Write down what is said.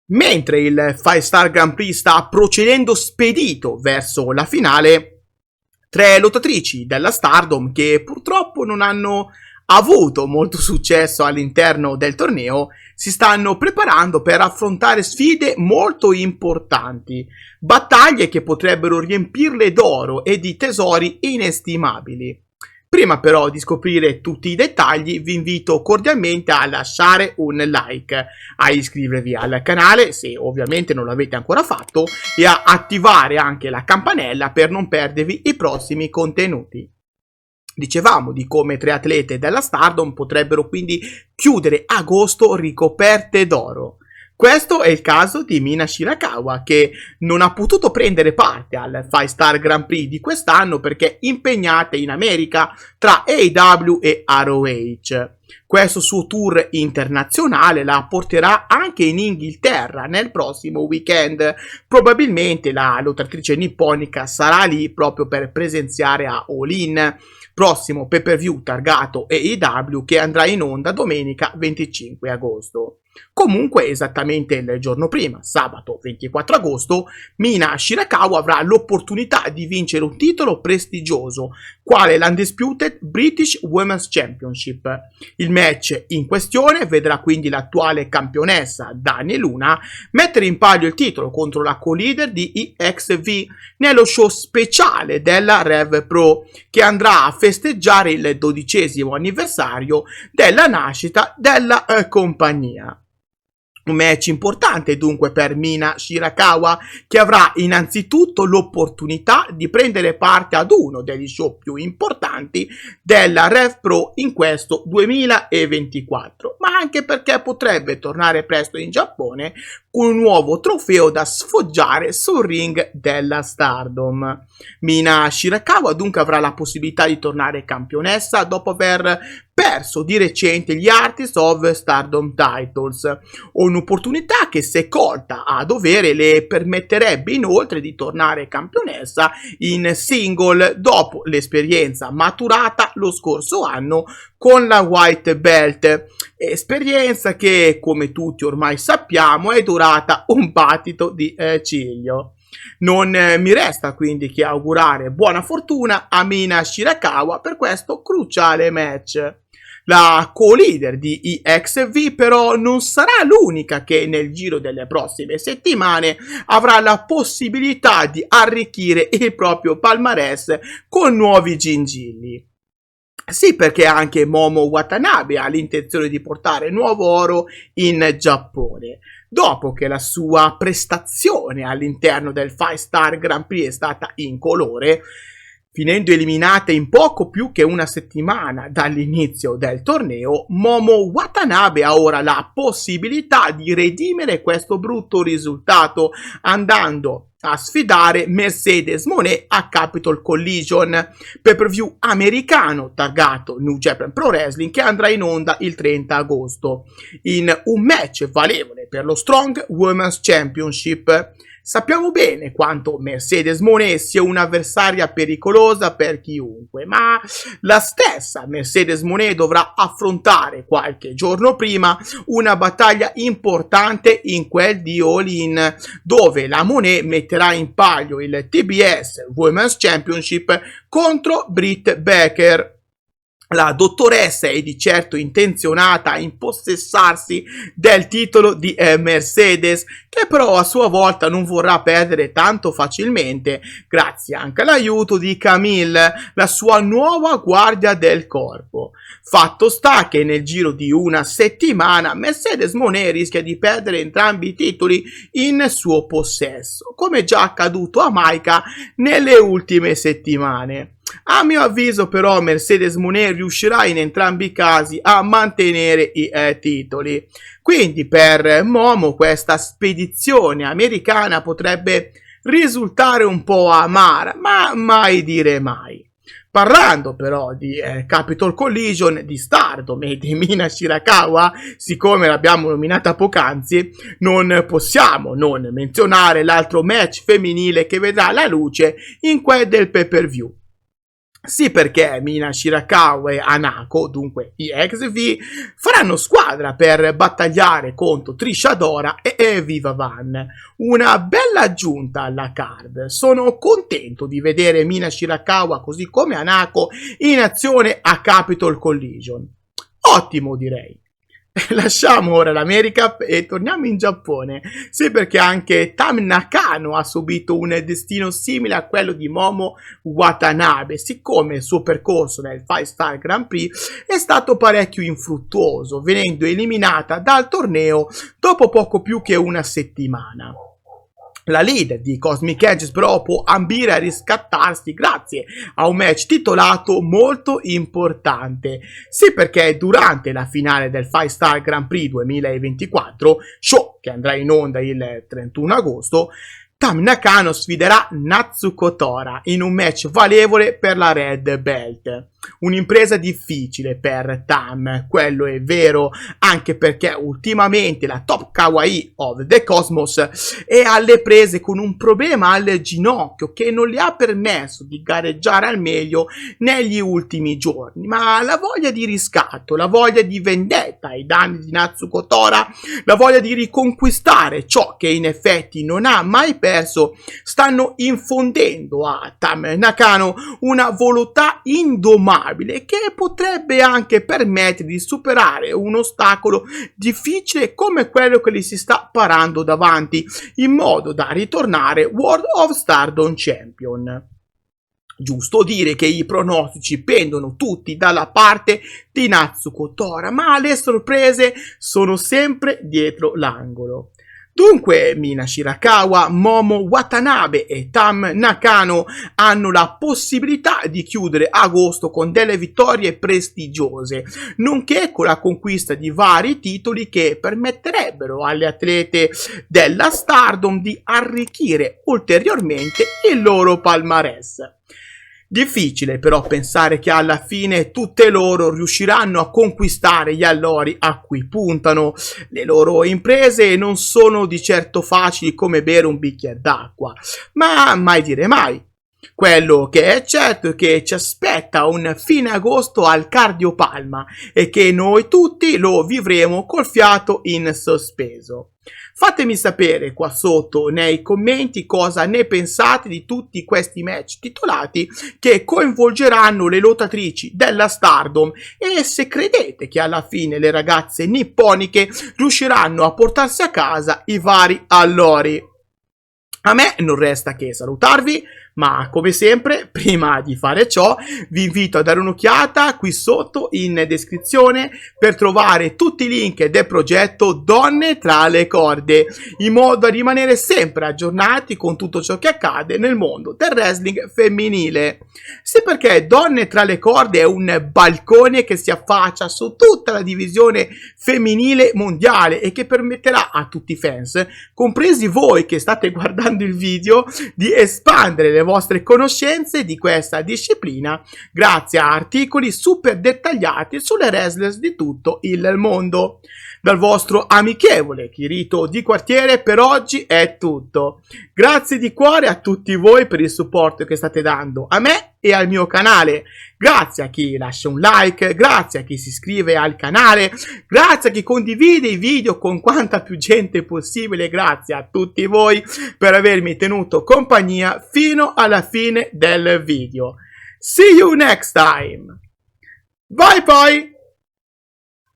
Mentre il 5 Star Grand Prix sta procedendo spedito verso la finale, tre lottatrici della Stardom che purtroppo non hanno avuto molto successo all'interno del torneo si stanno preparando per affrontare sfide molto importanti, battaglie che potrebbero riempirle d'oro e di tesori inestimabili. Prima però di scoprire tutti i dettagli vi invito cordialmente a lasciare un like, a iscrivervi al canale se ovviamente non l'avete ancora fatto e a attivare anche la campanella per non perdervi i prossimi contenuti. Dicevamo di come tre atlete della Stardom potrebbero quindi chiudere agosto ricoperte d'oro. Questo è il caso di Mina Shirakawa, che non ha potuto prendere parte al 5 Star Grand Prix di quest'anno perché impegnata in America tra AEW e ROH. Questo suo tour internazionale la porterà anche in Inghilterra nel prossimo weekend. Probabilmente la lottatrice nipponica sarà lì proprio per presenziare a All In, prossimo pay-per-view targato AEW che andrà in onda domenica 25 agosto. Comunque, esattamente il giorno prima, sabato 24 agosto, Mina Shirakawa avrà l'opportunità di vincere un titolo prestigioso, quale l'Undisputed British Women's Championship. Il match in questione vedrà quindi l'attuale campionessa Dani Luna mettere in palio il titolo contro la co-leader di EXV nello show speciale della Rev Pro, che andrà a festeggiare il 12° anniversario della nascita della compagnia. Un match importante dunque per Mina Shirakawa, che avrà innanzitutto l'opportunità di prendere parte ad uno degli show più importanti della Rev Pro in questo 2024, ma anche perché potrebbe tornare presto in Giappone con un nuovo trofeo da sfoggiare sul ring della Stardom. Mina Shirakawa dunque avrà la possibilità di tornare campionessa dopo aver perso di recente gli Artist of Stardom Titles, un'opportunità che, se colta a dovere, le permetterebbe inoltre di tornare campionessa in single dopo l'esperienza maturata lo scorso anno con la White Belt, esperienza che, come tutti ormai sappiamo, è durata un battito di ciglio. Non mi resta quindi che augurare buona fortuna a Mina Shirakawa per questo cruciale match. La co-leader di EXV però non sarà l'unica che nel giro delle prossime settimane avrà la possibilità di arricchire il proprio palmarès con nuovi gingilli. Sì, perché anche Momo Watanabe ha l'intenzione di portare nuovo oro in Giappone. Dopo che la sua prestazione all'interno del 5 Star Grand Prix è stata incolore, finendo eliminata in poco più che una settimana dall'inizio del torneo, Momo Watanabe ha ora la possibilità di redimere questo brutto risultato andando a sfidare Mercedes Moné a Capitol Collision, pay-per-view americano targato New Japan Pro Wrestling, che andrà in onda il 30 agosto in un match valevole per lo Strong Women's Championship. Sappiamo bene quanto Mercedes Moné sia un'avversaria pericolosa per chiunque, ma la stessa Mercedes Moné dovrà affrontare qualche giorno prima una battaglia importante in quel di All In, dove la Moné metterà in palio il TBS Women's Championship contro Britt Baker. La dottoressa è di certo intenzionata a impossessarsi del titolo di Mercedes, che però a sua volta non vorrà perdere tanto facilmente, grazie anche all'aiuto di Camille, la sua nuova guardia del corpo. Fatto sta che nel giro di una settimana Mercedes Moné rischia di perdere entrambi i titoli in suo possesso, come già accaduto a Maika nelle ultime settimane. A mio avviso però Mercedes Moné riuscirà in entrambi i casi a mantenere i titoli, quindi per Momo questa spedizione americana potrebbe risultare un po' amara, ma mai dire mai. Parlando però di Capitol Collision, di Stardom e di Mina Shirakawa, siccome l'abbiamo nominata poc'anzi, non possiamo non menzionare l'altro match femminile che vedrà la luce in quel del pay-per-view. Sì, perché Mina Shirakawa e Hanako, dunque i ex-V, faranno squadra per battagliare contro Trish Adora e Viva Van. Una bella aggiunta alla card. Sono contento di vedere Mina Shirakawa così come Hanako in azione a Capitol Collision. Ottimo, direi. Lasciamo ora l'America e torniamo in Giappone. Sì, perché anche Tam Nakano ha subito un destino simile a quello di Momo Watanabe, siccome il suo percorso nel 5-Star Grand Prix è stato parecchio infruttuoso, venendo eliminata dal torneo dopo poco più che una settimana. La leader di Cosmic Edge però può ambire a riscattarsi grazie a un match titolato molto importante. Sì, perché durante la finale del 5-Star Grand Prix 2024, show che andrà in onda il 31 agosto, Tam Nakano sfiderà Natsuko Tora in un match valevole per la Red Belt. Un'impresa difficile per Tam, quello è vero, anche perché ultimamente la top kawaii of the Cosmos è alle prese con un problema al ginocchio che non le ha permesso di gareggiare al meglio negli ultimi giorni, ma la voglia di riscatto, la voglia di vendetta ai danni di Natsuko Tora, la voglia di riconquistare ciò che in effetti non ha mai perso, stanno infondendo a Tam Nakano una volontà indomabile che potrebbe anche permettere di superare un ostacolo difficile come quello che gli si sta parando davanti, in modo da ritornare World of Stardom Champion. Giusto dire che i pronostici pendono tutti dalla parte di Natsuko Tora, ma le sorprese sono sempre dietro l'angolo. Dunque Mina Shirakawa, Momo Watanabe e Tam Nakano hanno la possibilità di chiudere agosto con delle vittorie prestigiose, nonché con la conquista di vari titoli che permetterebbero alle atlete della Stardom di arricchire ulteriormente il loro palmarès. Difficile però pensare che alla fine tutte loro riusciranno a conquistare gli allori a cui puntano. Le loro imprese non sono di certo facili come bere un bicchiere d'acqua, ma mai dire mai. Quello che è certo è che ci aspetta un fine agosto al Cardiopalma e che noi tutti lo vivremo col fiato in sospeso. Fatemi sapere qua sotto nei commenti cosa ne pensate di tutti questi match titolati che coinvolgeranno le lottatrici della Stardom e se credete che alla fine le ragazze nipponiche riusciranno a portarsi a casa i vari allori. A me non resta che salutarvi, ma come sempre, prima di fare ciò, vi invito a dare un'occhiata qui sotto in descrizione per trovare tutti i link del progetto Donne tra le corde, in modo da rimanere sempre aggiornati con tutto ciò che accade nel mondo del wrestling femminile. Sì, perché Donne tra le corde è un balcone che si affaccia su tutta la divisione femminile mondiale e che permetterà a tutti i fans, compresi voi che state guardando il video, di espandere le vostre conoscenze di questa disciplina grazie a articoli super dettagliati sulle wrestlers di tutto il mondo. Dal vostro amichevole Kirito di quartiere per oggi è tutto. Grazie di cuore a tutti voi per il supporto che state dando a me e al mio canale. Grazie a chi lascia un like, grazie a chi si iscrive al canale, grazie a chi condivide i video con quanta più gente possibile, grazie a tutti voi per avermi tenuto compagnia fino alla fine del video. See you next time. Bye poi!